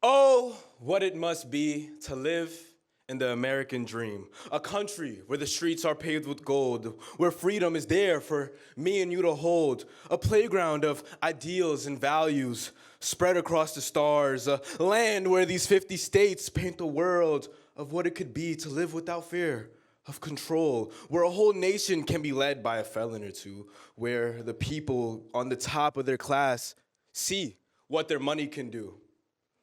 Oh, what it must be to live in the American dream. A country where the streets are paved with gold, where freedom is there for me and you to hold. A playground of ideals and values spread across the stars. A land where these 50 states paint the world of what it could be to live without fear of control, where a whole nation can be led by a felon or two, where the people on the top of their class see what their money can do.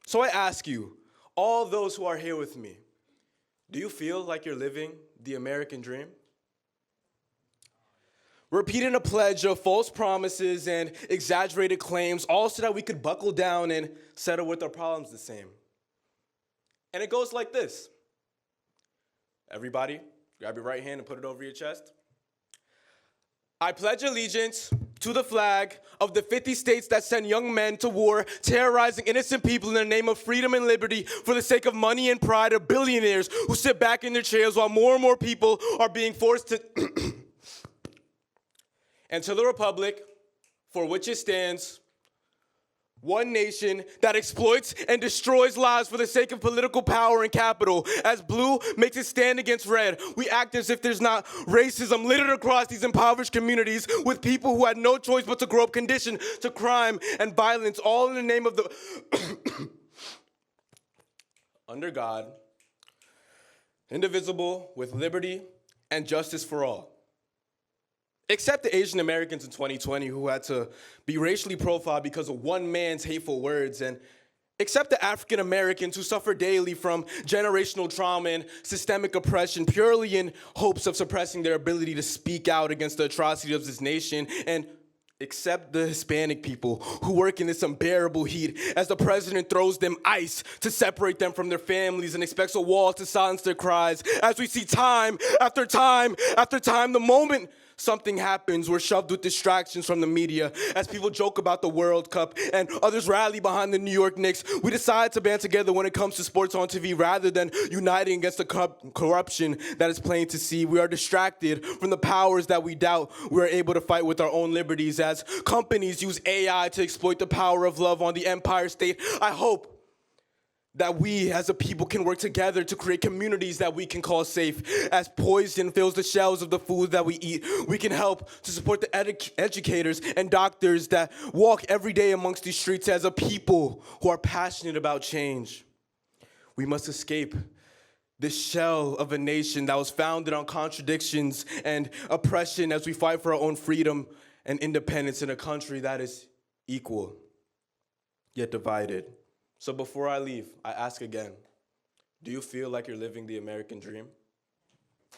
So I ask you, all those who are here with me, do you feel like you're living the American dream? Repeating a pledge of false promises and exaggerated claims, all so that we could buckle down and settle with our problems the same. And it goes like this. Everybody, grab your right hand and put it over your chest. I pledge allegiance to the flag of the 50 states that send young men to war, terrorizing innocent people in the name of freedom and liberty for the sake of money and pride of billionaires who sit back in their chairs while more and more people are being forced to... and to the republic for which it stands, one nation that exploits and destroys lives for the sake of political power and capital. As blue makes its stand against red, we act as if there's not racism littered across these impoverished communities with people who had no choice but to grow up conditioned to crime and violence, all in the name of the under God, indivisible, with liberty and justice for all. Except the Asian Americans in 2020 who had to be racially profiled because of one man's hateful words, and except the African Americans who suffer daily from generational trauma and systemic oppression purely in hopes of suppressing their ability to speak out against the atrocities of this nation, and except the Hispanic people who work in this unbearable heat as the president throws them ice to separate them from their families and expects a wall to silence their cries. As we see time after time after time, the moment something happens, we're shoved with distractions from the media. As people joke about the World Cup and others rally behind the New York Knicks, we decide to band together when it comes to sports on TV rather than uniting against the corruption that is plain to see. We are distracted from the powers that we doubt we are able to fight with our own liberties. As companies use AI to exploit the power of love on the Empire State, I hope that we as a people can work together to create communities that we can call safe. As poison fills the shelves of the food that we eat, we can help to support the educators and doctors that walk every day amongst these streets as a people who are passionate about change. We must escape this shell of a nation that was founded on contradictions and oppression as we fight for our own freedom and independence in a country that is equal, yet divided. So before I leave, I ask again, do you feel like you're living the American dream?